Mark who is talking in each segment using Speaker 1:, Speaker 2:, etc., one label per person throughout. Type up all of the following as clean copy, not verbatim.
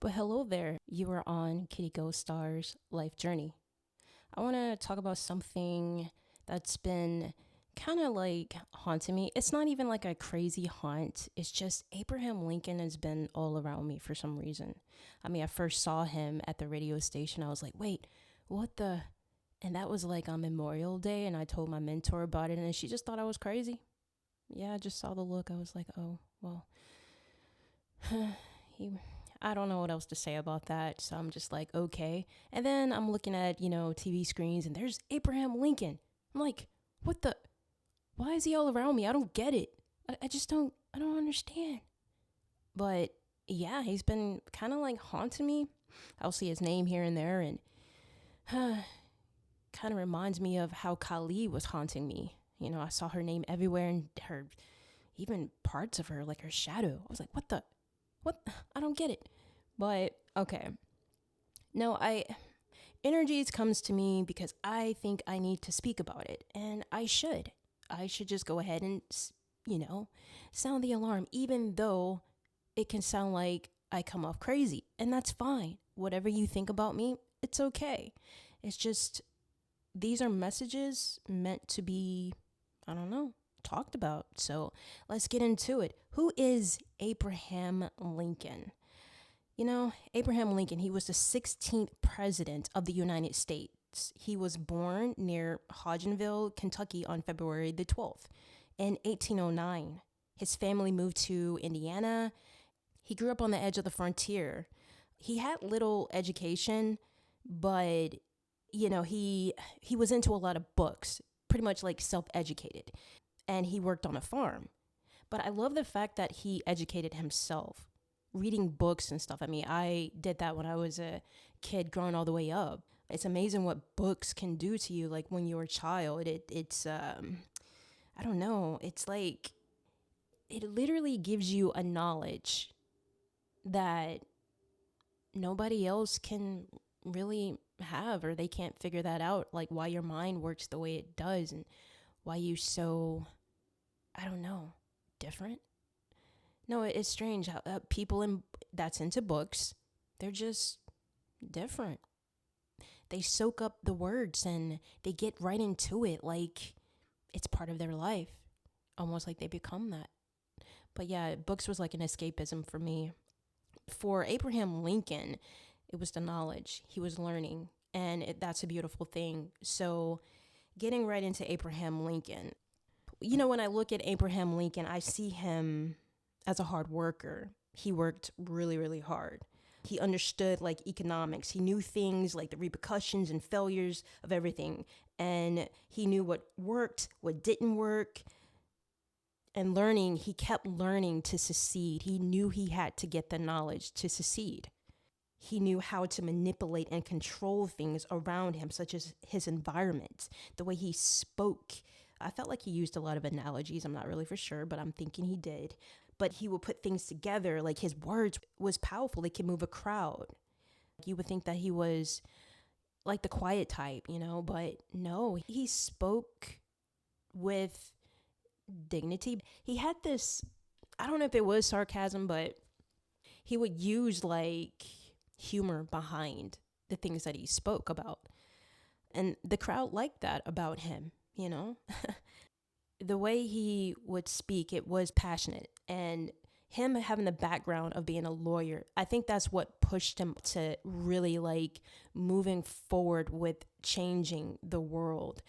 Speaker 1: But hello there, you are on Kitty Ghost Star's life journey. I want to talk about something that's been kind of like haunting me. It's not even like a crazy haunt, it's just Abraham Lincoln has been all around me for some reason. I mean, I first saw him at the radio station. I was like, wait, what the? And that was like on Memorial Day, and I told my mentor about it, and she just thought I was crazy. Yeah, I just saw the look. I was like, oh, well, he I don't know what else to say about that. So I'm just like, okay. And then I'm looking at, TV screens and there's Abraham Lincoln. I'm like, what the? Why is he all around me? I don't get it. I just I don't understand. But yeah, he's been kind of like haunting me. I'll see his name here and there and kind of reminds me of how Kali was haunting me. I saw her name everywhere and even parts of her, like her shadow. I was like, what the? What? I don't get it. But okay. No, energies comes to me because I think I need to speak about it, and I should. I should just go ahead and sound the alarm, even though it can sound like I come off crazy, and that's fine. Whatever you think about me, it's okay. It's just these are messages meant to be, I don't know, talked about. So let's get into it. Who is Abraham Lincoln? Abraham Lincoln, he was the 16th president of the United States. He was born near Hodgenville, Kentucky on February the 12th in 1809. His family moved to Indiana. He grew up on the edge of the frontier. He had little education, but he was into a lot of books, pretty much like self-educated, and he worked on a farm. But I love the fact that he educated himself, reading books and stuff. I mean, I did that when I was a kid growing all the way up. It's amazing what books can do to you, like when you're a child. It's I don't know, it's like it literally gives you a knowledge that nobody else can really have, or they can't figure that out, like why your mind works the way it does and why you so, I don't know, different. No, it's strange how that's into books, they're just different. They soak up the words and they get right into it like it's part of their life, almost like they become that. But yeah, books was like an escapism for me. For Abraham Lincoln, it was the knowledge he was learning, and that's a beautiful thing. So getting right into Abraham Lincoln, when I look at Abraham Lincoln, I see him as a hard worker. He worked really, really hard. He understood like economics. He knew things like the repercussions and failures of everything. And he knew what worked, what didn't work. And he kept learning to succeed. He knew he had to get the knowledge to succeed. He knew how to manipulate and control things around him, such as his environment, the way he spoke. I felt like he used a lot of analogies. I'm not really for sure, but I'm thinking he did. But he would put things together, like his words was powerful. They could move a crowd. You would think that he was like the quiet type, but no, he spoke with dignity. He had this, I don't know if it was sarcasm, but he would use like humor behind the things that he spoke about. And the crowd liked that about him, The way he would speak, it was passionate. And him having the background of being a lawyer, I think that's what pushed him to really like moving forward with changing the world.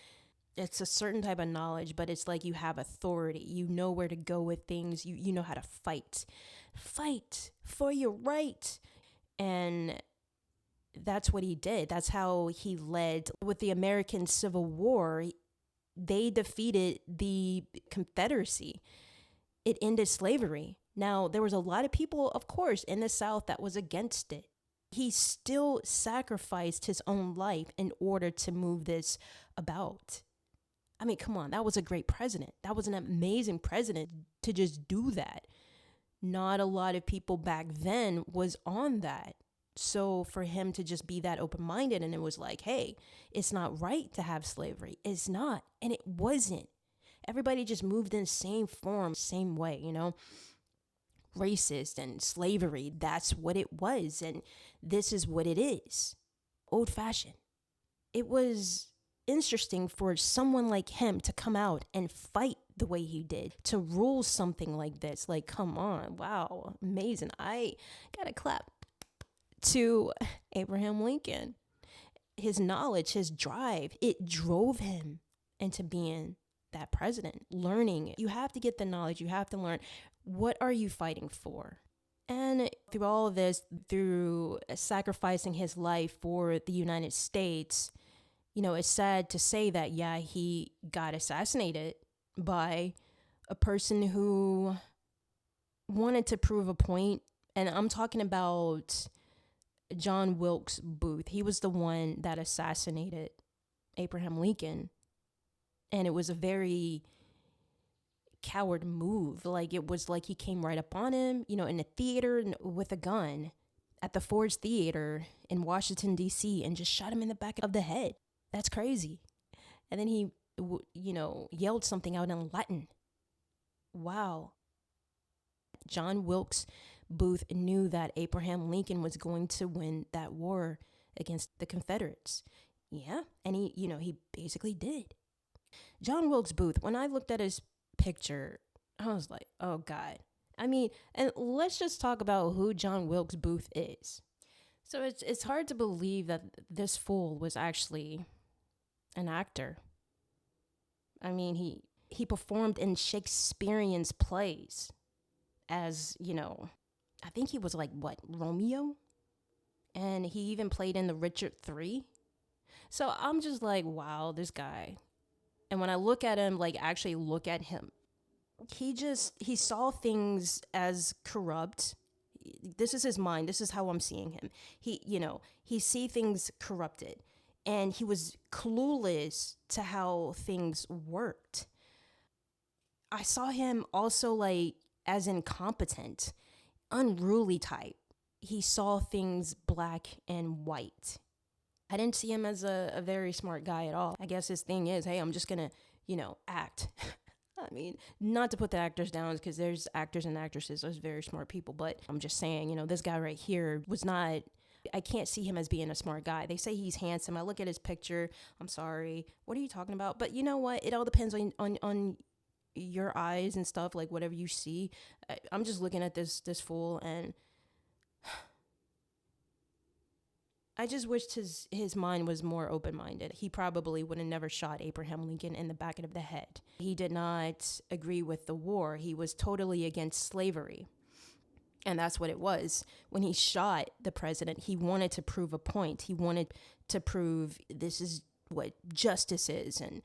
Speaker 1: It's a certain type of knowledge, but it's like you have authority. You know where to go with things. You know how to fight. Fight for your right. And that's what he did. That's how he led with the American Civil War. They defeated the Confederacy. It ended slavery. Now, there was a lot of people, of course, in the South that was against it. He still sacrificed his own life in order to move this about. I mean, come on, that was a great president. That was an amazing president to just do that. Not a lot of people back then was on that. So for him to just be that open-minded, and it was like, hey, it's not right to have slavery. It's not. And it wasn't. Everybody just moved in the same form, same way, racist and slavery. That's what it was. And this is what it is. Old fashioned. It was interesting for someone like him to come out and fight the way he did, to rule something like this. Like, come on. Wow. Amazing. I gotta clap to Abraham Lincoln. His knowledge, his drive, it drove him into being that president. Learning. You have to get the knowledge. You have to learn. What are you fighting for? And through all of this, through sacrificing his life for the United States, you know, it's sad to say that, yeah, he got assassinated by a person who wanted to prove a point. And I'm talking about John Wilkes Booth. He was the one that assassinated Abraham Lincoln. And it was a very coward move. Like, it was like he came right up on him, you know, in a theater with a gun at the Ford's Theater in Washington, D.C., and just shot him in the back of the head. That's crazy. And then he, you know, yelled something out in Latin. Wow. John Wilkes Booth knew that Abraham Lincoln was going to win that war against the Confederates. Yeah. And he basically did. John Wilkes Booth, when I looked at his picture, I was like, oh God. I mean, and let's just talk about who John Wilkes Booth is. So it's hard to believe that this fool was actually an actor. I mean, he performed in Shakespearean's plays as, you know, I think he was like, what, Romeo? And he even played in the Richard III. So I'm just like, wow, this guy. And when I look at him, like actually look at him, he saw things as corrupt. This is his mind. This is how I'm seeing him. He see things corrupted, and he was clueless to how things worked. I saw him also like as incompetent, unruly type. He saw things black and white. I didn't see him as a very smart guy at all. I guess his thing is, hey, I'm just gonna, act. I mean, not to put the actors down, because there's actors and actresses, there's very smart people, but I'm just saying, this guy right here was not, I can't see him as being a smart guy. They say he's handsome. I look at his picture. I'm sorry. What are you talking about? But you know what? It all depends on your eyes and stuff, like whatever you see. I'm just looking at this fool, and I just wished his mind was more open-minded. He probably would have never shot Abraham Lincoln in the back of the head. He did not agree with the war. He was totally against slavery. And that's what it was. When he shot the president, he wanted to prove a point. He wanted to prove this is what justice is. And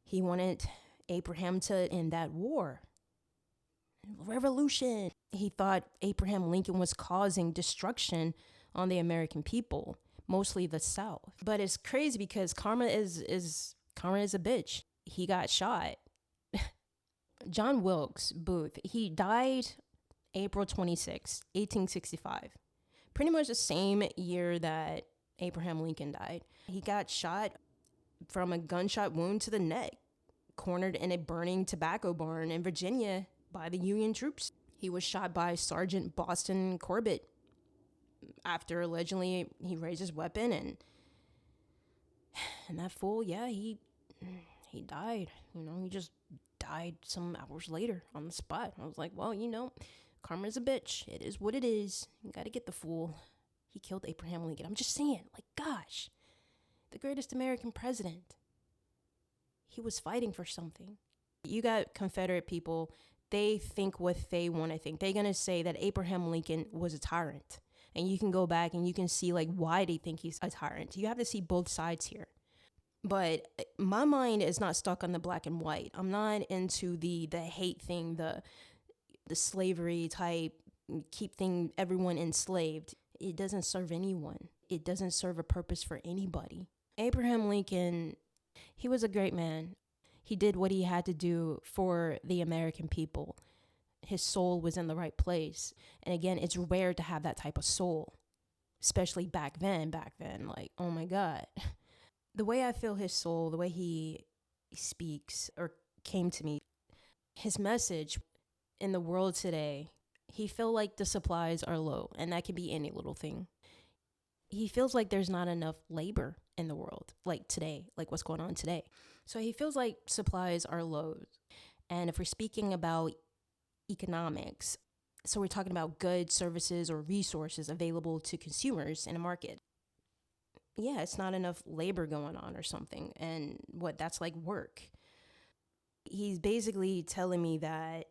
Speaker 1: he wanted Abraham to end that war. Revolution. He thought Abraham Lincoln was causing destruction on the American people, mostly the South. But it's crazy because karma is a bitch. He got shot. John Wilkes Booth, he died April 26, 1865. Pretty much the same year that Abraham Lincoln died. He got shot from a gunshot wound to the neck, cornered in a burning tobacco barn in Virginia by the Union troops. He was shot by Sergeant Boston Corbett after allegedly he raised his weapon, and that fool, yeah, he died. He just died some hours later on the spot. I was like, well, karma's a bitch. It is what it is. You gotta get the fool. He killed Abraham Lincoln. I'm just saying, like, gosh, the greatest American president. He was fighting for something. You got Confederate people, they think what they want to think. They're gonna say that Abraham Lincoln was a tyrant. And you can go back and you can see like why they think he's a tyrant. You have to see both sides here. But my mind is not stuck on the black and white. I'm not into the hate thing, the slavery type, keep everyone enslaved. It doesn't serve anyone. It doesn't serve a purpose for anybody. Abraham Lincoln, he was a great man. He did what he had to do for the American people. His soul was in the right place. And again, it's rare to have that type of soul, especially back then, like, oh my God. The way I feel his soul, the way he speaks or came to me, his message, in the world today, he feel like the supplies are low, and that could be any little thing. He feels like there's not enough labor in the world, like today, like what's going on today. So he feels like supplies are low. And if we're speaking about economics, so we're talking about goods, services, or resources available to consumers in a market. Yeah, it's not enough labor going on or something. And what that's like work. He's basically telling me that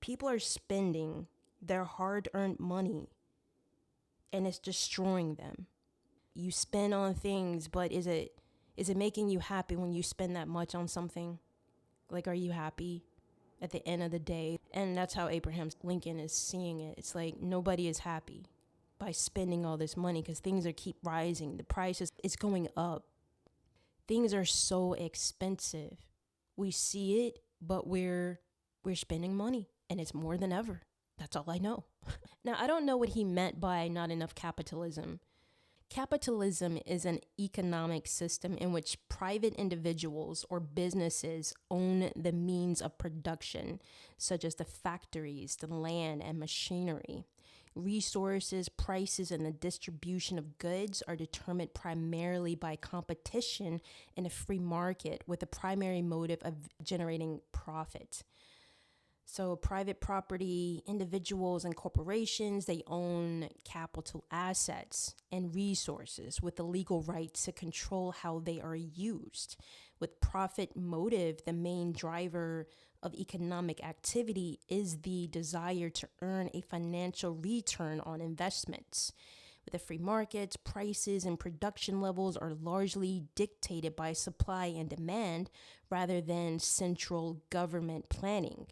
Speaker 1: people are spending their hard earned money and it's destroying them. You spend on things, but is it making you happy when you spend that much on something? Like, are you happy at the end of the day? And that's how Abraham Lincoln is seeing it. It's like nobody is happy by spending all this money because things are keep rising. The price is going up. Things are so expensive. We see it, but we're spending money, and it's more than ever. That's all I know. Now, I don't know what he meant by not enough capitalism. Capitalism is an economic system in which private individuals or businesses own the means of production, such as the factories, the land, and machinery. Resources, prices, and the distribution of goods are determined primarily by competition in a free market with the primary motive of generating profit. So private property, individuals and corporations, they own capital assets and resources with the legal right to control how they are used. With profit motive, the main driver of economic activity is the desire to earn a financial return on investments. With the free markets, prices and production levels are largely dictated by supply and demand rather than central government planning.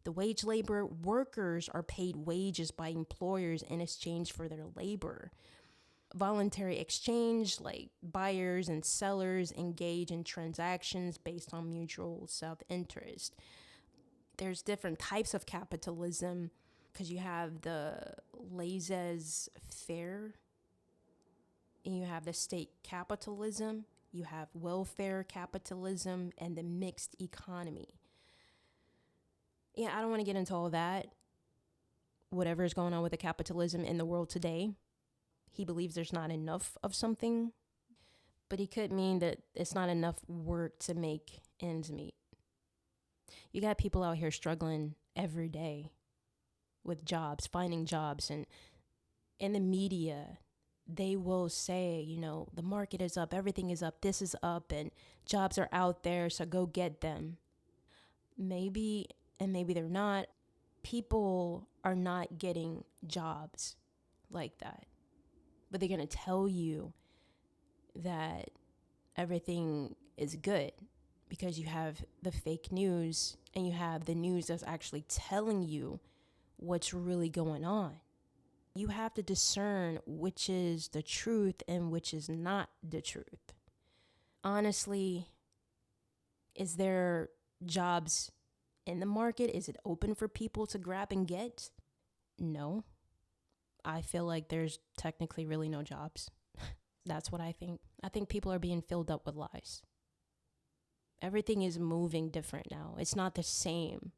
Speaker 1: The wage labor workers are paid wages by employers in exchange for their labor. Voluntary exchange, like buyers and sellers engage in transactions based on mutual self-interest. There's different types of capitalism because you have the laissez-faire, and you have the state capitalism, you have welfare capitalism, and the mixed economy. Yeah, I don't want to get into all that. Whatever is going on with the capitalism in the world today, he believes there's not enough of something, but he could mean that it's not enough work to make ends meet. You got people out here struggling every day with jobs, finding jobs, and in the media, they will say, the market is up, everything is up, this is up, and jobs are out there, so go get them. Maybe, and maybe they're not. People are not getting jobs like that. But they're going to tell you that everything is good because you have the fake news and you have the news that's actually telling you what's really going on. You have to discern which is the truth and which is not the truth. Honestly, is there jobs in the market? Is it open for people to grab and get? No. I feel like there's technically really no jobs. That's what I think. I think people are being filled up with lies. Everything is moving different now. It's not the same.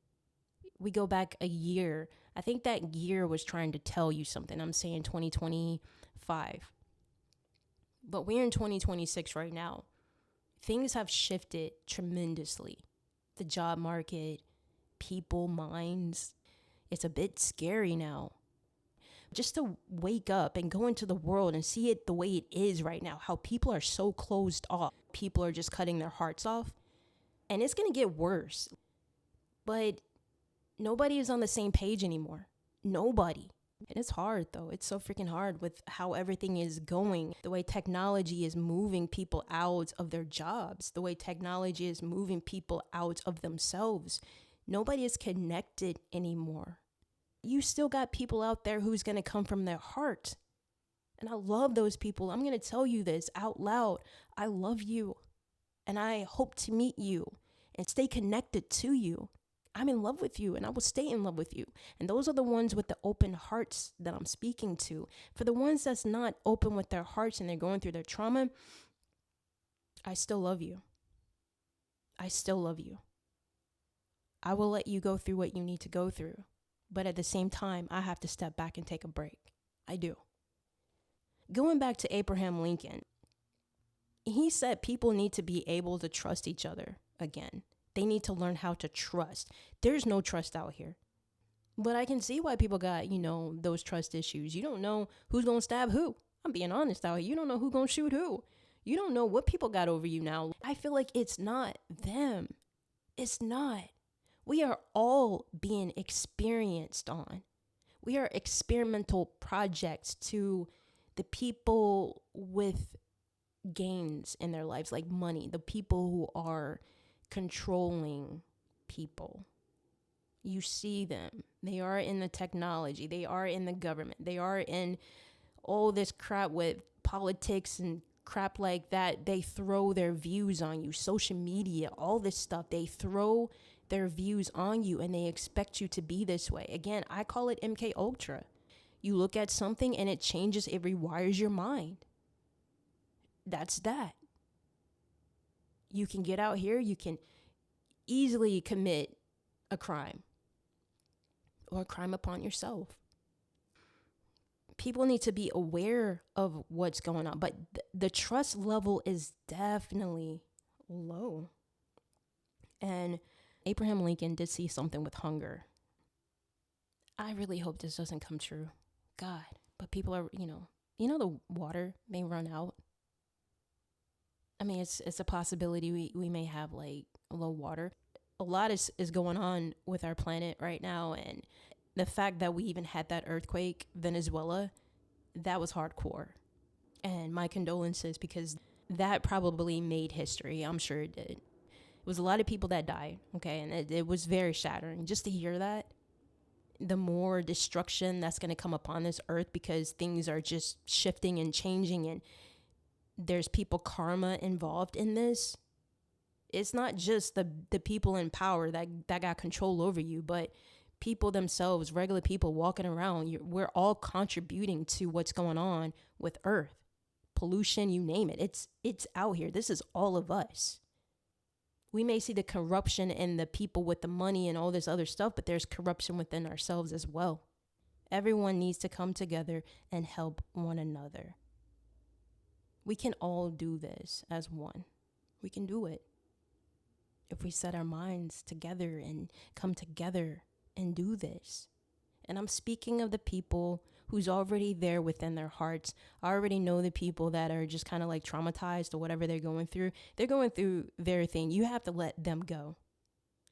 Speaker 1: We go back a year. I think that year was trying to tell you something. I'm saying 2025. But we're in 2026 right now. Things have shifted tremendously. The job market, people, minds. It's a bit scary now. Just to wake up and go into the world and see it the way it is right now, how people are so closed off. People are just cutting their hearts off. And it's going to get worse. But nobody is on the same page anymore. Nobody. And it's hard, though. It's so freaking hard with how everything is going. The way technology is moving people out of their jobs. The way technology is moving people out of themselves. Nobody is connected anymore. You still got people out there who's going to come from their heart. And I love those people. I'm going to tell you this out loud. I love you. And I hope to meet you and stay connected to you. I'm in love with you and I will stay in love with you. And those are the ones with the open hearts that I'm speaking to. For the ones that's not open with their hearts and they're going through their trauma, I still love you. I still love you. I will let you go through what you need to go through. But at the same time, I have to step back and take a break. I do. Going back to Abraham Lincoln, he said people need to be able to trust each other again. They need to learn how to trust. There's no trust out here. But I can see why people got, those trust issues. You don't know who's going to stab who. I'm being honest out here. You don't know who's going to shoot who. You don't know what people got over you now. I feel like it's not them. It's not. We are all being experienced on. We are experimental projects to the people with gains in their lives, like money, the people who are controlling people. You see them. They are in the technology. They are in the government. They are in all this crap with politics and crap like that. They throw their views on you. Social media, all this stuff. They throw their views on you and they expect you to be this way. Again, I call it MK Ultra. You look at something and it changes, it rewires your mind. That's that. You can get out here, you can easily commit a crime or a crime upon yourself. People need to be aware of what's going on, but the trust level is definitely low. And Abraham Lincoln did see something with hunger. I really hope this doesn't come true. God, but people are, the water may run out. I mean, it's a possibility we may have like low water. A lot is going on with our planet right now. And the fact that we even had that earthquake, Venezuela, that was hardcore. And my condolences, because that probably made history. I'm sure it did. It was a lot of people that died, okay? And it was very shattering. Just to hear that, the more destruction that's going to come upon this earth, because things are just shifting and changing, and there's people karma involved in this. It's not just the people in power that got control over you, but people themselves, regular people walking around. We're all contributing to what's going on with earth. Pollution, you name it. It's out here. This is all of us. We may see the corruption in the people with the money and all this other stuff, but there's corruption within ourselves as well. Everyone needs to come together and help one another. We can all do this as one. We can do it. If we set our minds together and come together and do this. And I'm speaking of the people who's already there within their hearts. I already know the people that are just kind of like traumatized or whatever they're going through. They're going through their thing. You have to let them go.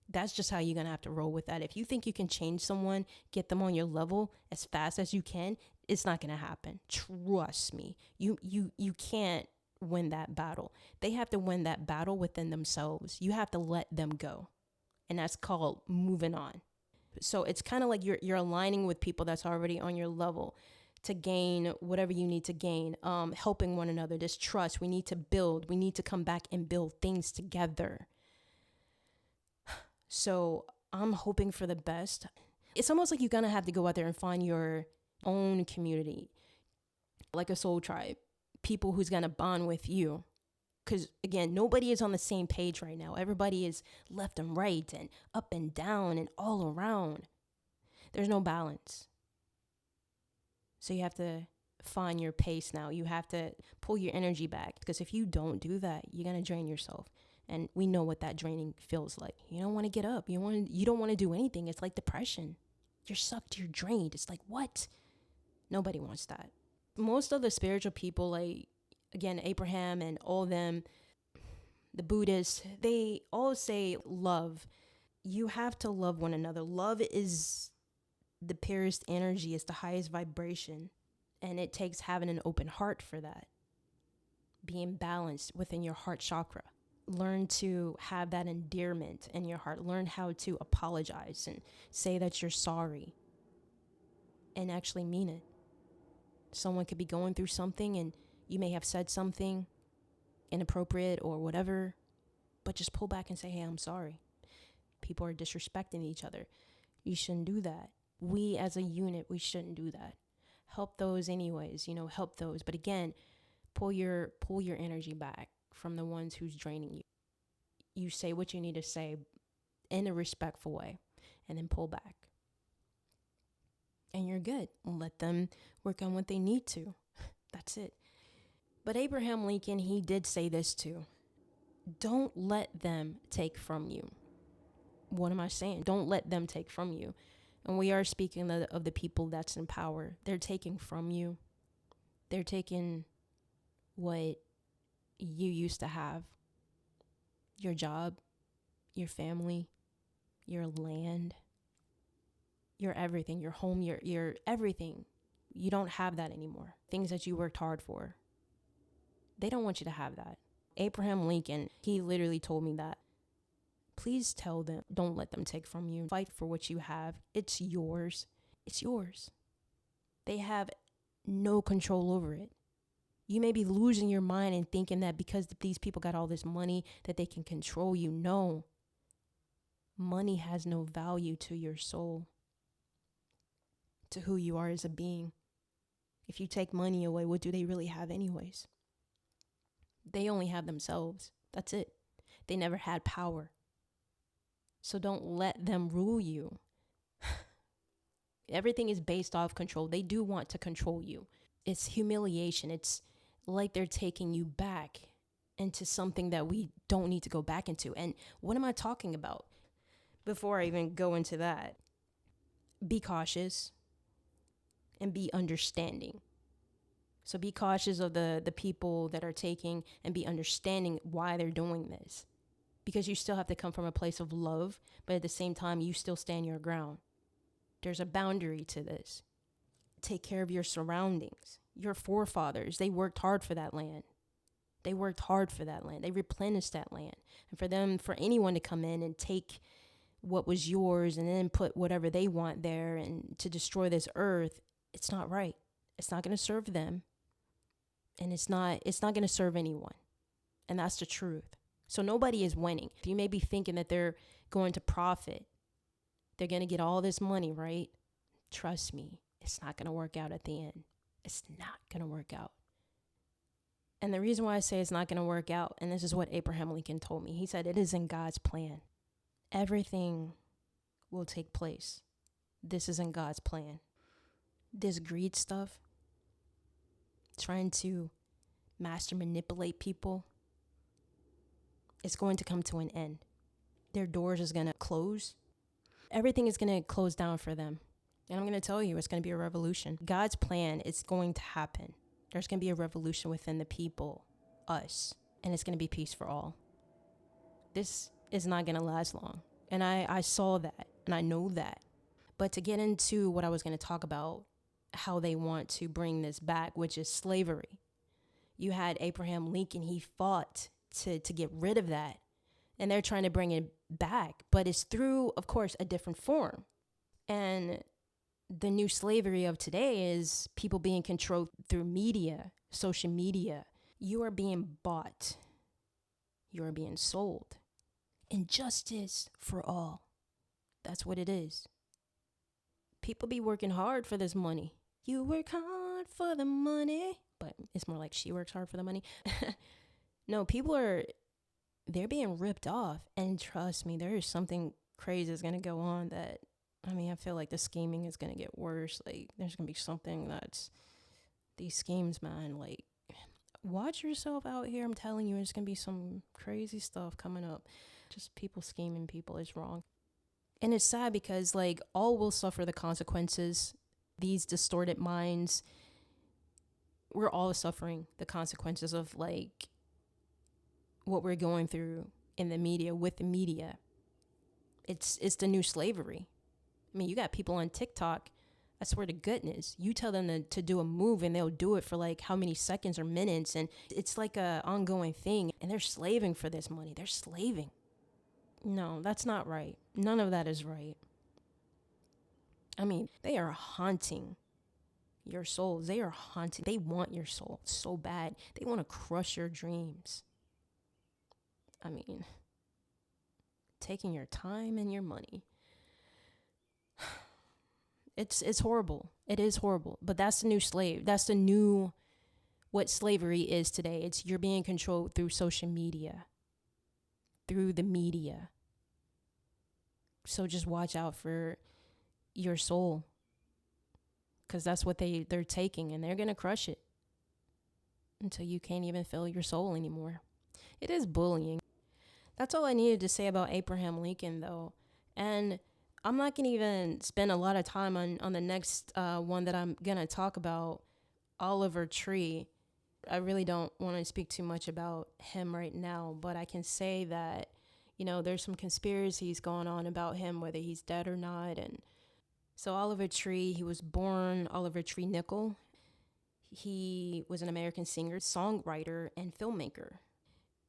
Speaker 1: That's just how you're going to have to roll with that. If you think you can change someone, get them on your level as fast as you can, it's not going to happen. Trust me. You can't win that battle. They have to win that battle within themselves. You have to let them go. And that's called moving on. So it's kind of like you're aligning with people that's already on your level to gain whatever you need to gain, helping one another, this trust. We need to build. We need to come back and build things together. So I'm hoping for the best. It's almost like you're going to have to go out there and find your own community, like a soul tribe, people who's going to bond with you. Because, again, nobody is on the same page right now. Everybody is left and right and up and down and all around. There's no balance. So you have to find your pace now. You have to pull your energy back. Because if you don't do that, you're going to drain yourself. And we know what that draining feels like. You don't want to get up. You don't want to do anything. It's like depression. You're sucked. You're drained. It's like, what? Nobody wants that. Most of the spiritual people, like, again, Abraham and all them, the Buddhists, they all say love. You have to love one another. Love is the purest energy. It's the highest vibration. And it takes having an open heart for that. Being balanced within your heart chakra. Learn to have that endearment in your heart. Learn how to apologize and say that you're sorry. And actually mean it. Someone could be going through something and you may have said something inappropriate or whatever, but just pull back and say, hey, I'm sorry. People are disrespecting each other. You shouldn't do that. We as a unit, we shouldn't do that. Help those anyways, help those. But again, pull your energy back from the ones who's draining you. You say what you need to say in a respectful way, and then pull back. And you're good. Let them work on what they need to. That's it. But Abraham Lincoln, he did say this too. Don't let them take from you. What am I saying? Don't let them take from you. And we are speaking of the people that's in power. They're taking from you. They're taking what you used to have. Your job, your family, your land, your everything, your home, your everything. You don't have that anymore. Things that you worked hard for. They don't want you to have that. Abraham Lincoln, he literally told me that. Please tell them, don't let them take from you. Fight for what you have. It's yours. It's yours. They have no control over it. You may be losing your mind and thinking that because these people got all this money that they can control you. No. Money has no value to your soul, to who you are as a being. If you take money away, what do they really have anyways? They only have themselves. That's it. They never had power. So don't let them rule you. Everything is based off control. They do want to control you. It's humiliation. It's like they're taking you back into something that we don't need to go back into. And what am I talking about? Before I even go into that, be cautious and be understanding. So be cautious of the people that are taking, and be understanding why they're doing this. Because you still have to come from a place of love, but at the same time, you still stand your ground. There's a boundary to this. Take care of your surroundings. Your forefathers, they worked hard for that land. They worked hard for that land. They replenished that land. And for anyone to come in and take what was yours and then put whatever they want there and to destroy this earth, it's not right. It's not going to serve them. And it's not going to serve anyone. And that's the truth. So nobody is winning. You may be thinking that they're going to profit. They're going to get all this money, right? Trust me, it's not going to work out at the end. It's not going to work out. And the reason why I say it's not going to work out, and this is what Abraham Lincoln told me, he said, it is in God's plan. Everything will take place. This is in God's plan. This greed stuff, trying to master manipulate people, it's going to come to an end. Their doors is going to close. Everything is going to close down for them. And I'm going to tell you, it's going to be a revolution. God's plan is going to happen. There's going to be a revolution within the people, us, and it's going to be peace for all. This is not going to last long. And I saw that, and I know that. But to get into what I was going to talk about, how they want to bring this back, which is slavery. You had Abraham Lincoln, he fought to get rid of that. And they're trying to bring it back, but it's through, of course, a different form. And the new slavery of today is people being controlled through media, social media. You are being bought. You are being sold. Injustice for all. That's what it is. People be working hard for this money. You work hard for the money. But it's more like she works hard for the money. No, they're being ripped off. And trust me, there is something crazy that's going to go on that, I feel like the scheming is going to get worse. Like, there's going to be something these schemes, man, like, watch yourself out here. I'm telling you, there's going to be some crazy stuff coming up. Just people scheming people is wrong. And it's sad because, like, all will suffer the consequences. These distorted minds, we're all suffering the consequences of, like, what we're going through in the media, with the media. It's the new slavery. You got people on TikTok, I swear to goodness, you tell them to do a move and they'll do it for like how many seconds or minutes, and it's like a ongoing thing, and they're slaving for this money. They're slaving. No, that's not right. None of that is right. They are haunting your souls. They are haunting. They want your soul so bad. They want to crush your dreams. Taking your time and your money. It's horrible. It is horrible. But that's the new slave. That's the new, what slavery is today. It's you're being controlled through social media, through the media. So just watch out for your soul, because that's what they're taking, and they're going to crush it until you can't even feel your soul anymore. It is bullying. That's all I needed to say about Abraham Lincoln, though. And I'm not going to even spend a lot of time on the next one that I'm going to talk about, Oliver Tree. I really don't want to speak too much about him right now, but I can say that, there's some conspiracies going on about him, whether he's dead or not. And so Oliver Tree, he was born Oliver Tree Nickel. He was an American singer, songwriter, and filmmaker.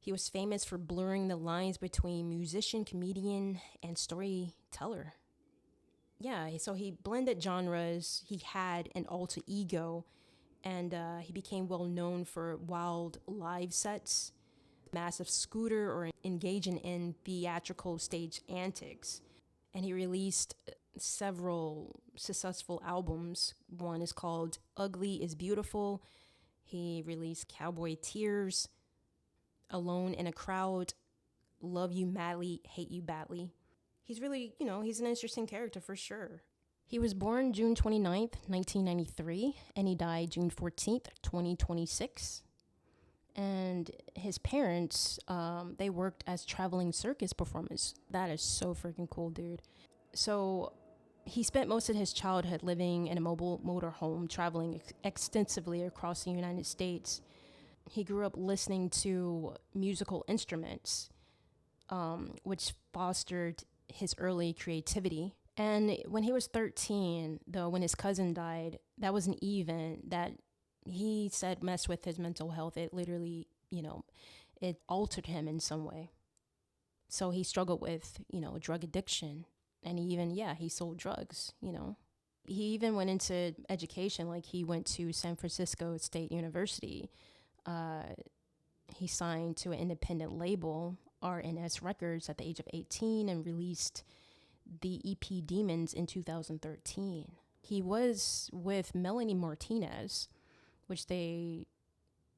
Speaker 1: He was famous for blurring the lines between musician, comedian, and storyteller. Yeah, so he blended genres. He had an alter ego, and he became well known for wild live sets, massive scooter, or engaging in theatrical stage antics. And he released several successful albums. One is called Ugly is Beautiful. He released Cowboy Tears, Alone in a Crowd, Love You Madly, Hate You Badly. He's really, he's an interesting character for sure. He was born June 29th, 1993, and he died June 14th, 2026. And his parents, they worked as traveling circus performers. That is so freaking cool, dude. So he spent most of his childhood living in a mobile motorhome, traveling extensively across the United States. He grew up listening to musical instruments, which fostered his early creativity. And when he was 13, though, when his cousin died, that was an event that he said messed with his mental health. It literally, it altered him in some way. So he struggled with, drug addiction. And he sold drugs, He even went into education, like he went to San Francisco State University. He signed to an independent label, RNS Records, at the age of 18 and released the EP Demons in 2013. He was with Melanie Martinez, which they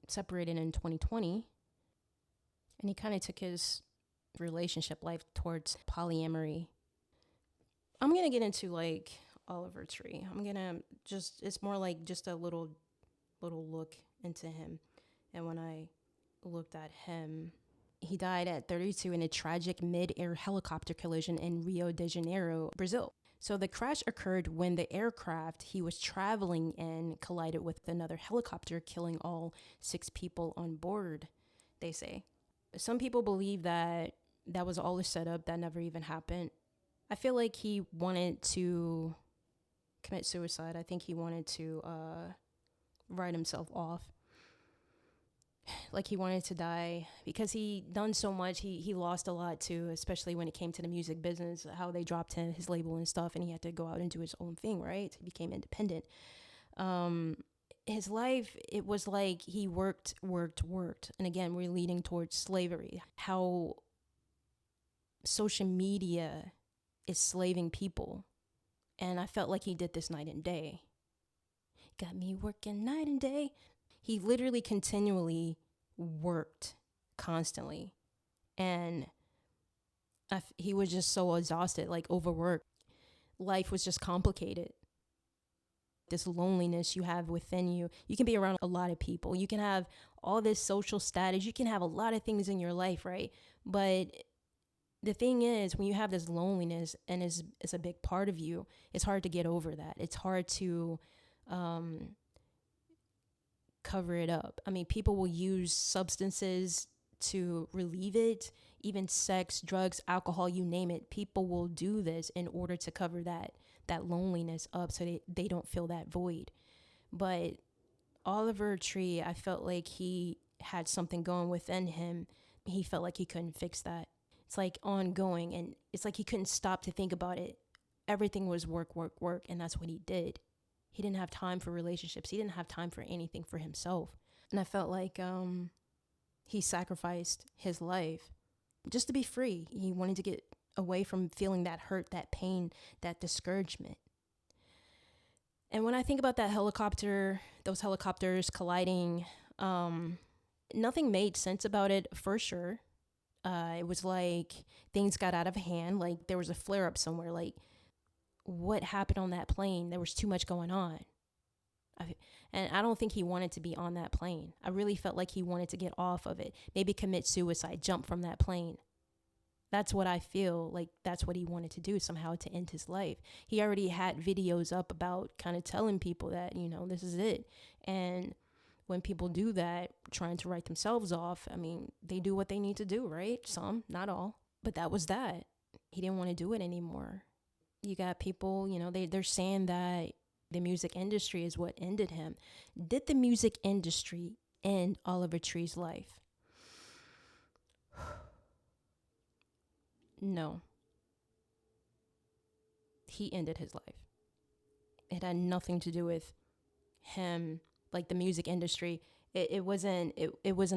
Speaker 1: separated in 2020. And he kind of took his relationship life towards polyamory. I'm going to get into like Oliver Tree. It's more like just a little look into him. And when I looked at him, he died at 32 in a tragic mid-air helicopter collision in Rio de Janeiro, Brazil. So the crash occurred when the aircraft he was traveling in collided with another helicopter, killing all 6 people on board, they say. Some people believe that was all a setup, that never even happened. I feel like he wanted to commit suicide. I think he wanted to write himself off. Like he wanted to die because he done so much. He lost a lot too, especially when it came to the music business, how they dropped his label and stuff, and he had to go out and do his own thing, right? He became independent. His life, it was like he worked. And again, we're leading towards slavery. How social media is slaving people. And I felt like he did this night and day. Got me working night and day. He literally continually worked constantly. And he was just so exhausted, like overworked. Life was just complicated. This loneliness you have within you. You can be around a lot of people. You can have all this social status. You can have a lot of things in your life, right? But the thing is, when you have this loneliness and it's a big part of you, it's hard to get over that. It's hard to cover it up. I mean, people will use substances to relieve it, even sex, drugs, alcohol, you name it. People will do this in order to cover that loneliness up so they don't feel that void. But Oliver Tree, I felt like he had something going within him. He felt like he couldn't fix that. It's like ongoing, and it's like he couldn't stop to think about it. Everything was work, and that's what he did. He didn't have time for relationships. He didn't have time for anything for himself. And I felt like he sacrificed his life just to be free. He wanted to get away from feeling that hurt, that pain, that discouragement. And when I think about those helicopters colliding, nothing made sense about it for sure. It was like things got out of hand. Like there was a flare up somewhere. Like what happened on that plane? There was too much going on. And I don't think he wanted to be on that plane. I really felt like he wanted to get off of it. Maybe commit suicide, jump from that plane. That's what I feel like that's what he wanted to do somehow to end his life. He already had videos up about kind of telling people that, this is it. And when people do that, trying to write themselves off, I mean, they do what they need to do, right? Some, not all. But that was that. He didn't want to do it anymore. You got people, they're saying that the music industry is what ended him. Did the music industry end Oliver Tree's life? No. He ended his life. It had nothing to do with him, like the music industry. It wasn't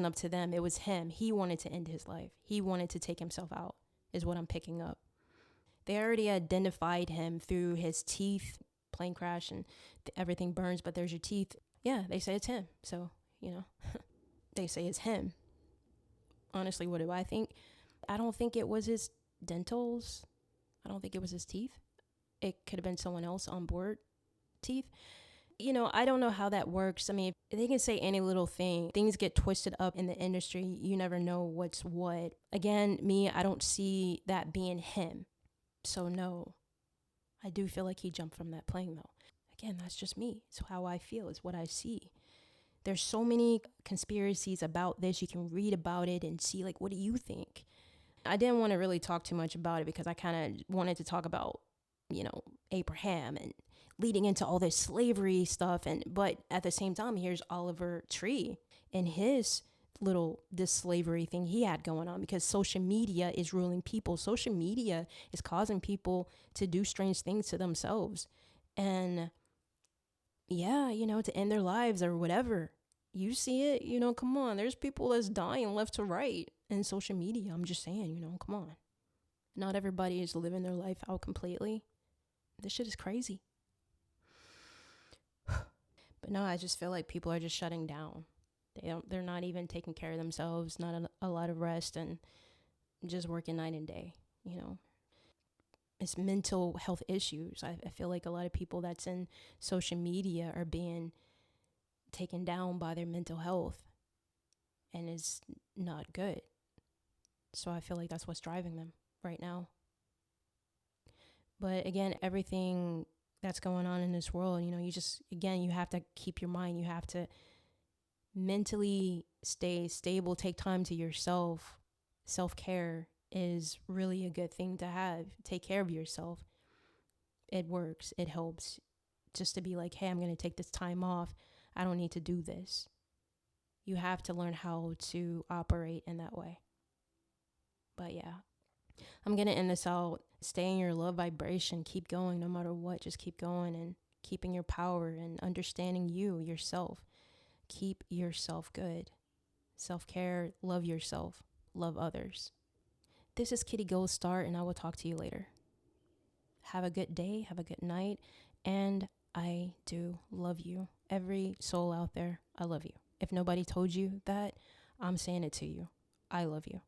Speaker 1: up to them. It was him. He wanted to end his life. He wanted to take himself out, is what I'm picking up. They already identified him through his teeth, plane crash, and everything burns, but there's your teeth. Yeah, they say it's him. So, they say it's him. Honestly, what do I think? I don't think it was his dentals. I don't think it was his teeth. It could have been someone else on board teeth. I don't know how that works. I mean, they can say any little thing. Things get twisted up in the industry. You never know what's what. Again, I don't see that being him. So no, I do feel like he jumped from that plane though. Again, that's just me. It's how I feel. It's what I see. There's so many conspiracies about this. You can read about it and see, like, what do you think? I didn't want to really talk too much about it because I kind of wanted to talk about, Abraham and leading into all this slavery stuff. But at the same time, here's Oliver Tree and this slavery thing he had going on, because social media is ruling people. Social media is causing people to do strange things to themselves. And yeah, to end their lives or whatever. You see it, come on. There's people that's dying left to right in social media. I'm just saying, come on. Not everybody is living their life out completely. This shit is crazy. But no, I just feel like people are just shutting down. They're not even taking care of themselves, not a lot of rest, and just working night and day, It's mental health issues. I feel like a lot of people that's in social media are being taken down by their mental health, and it's not good. So I feel like that's what's driving them right now. But again, everything that's going on in this world, you have to keep your mind. You have to mentally stay stable, take time to yourself. Self-care is really a good thing to have. Take care of yourself. It works. It helps. Just to be like, hey, I'm going to take this time off. I don't need to do this. You have to learn how to operate in that way. But yeah, I'm going to end this out. Stay in your love vibration. Keep going no matter what. Just keep going and keeping your power and understanding yourself. Keep yourself good. Self-care, love yourself, love others. This is Kitty Gold Star, and I will talk to you later. Have a good day, have a good night, and I do love you. Every soul out there, I love you. If nobody told you that, I'm saying it to you. I love you.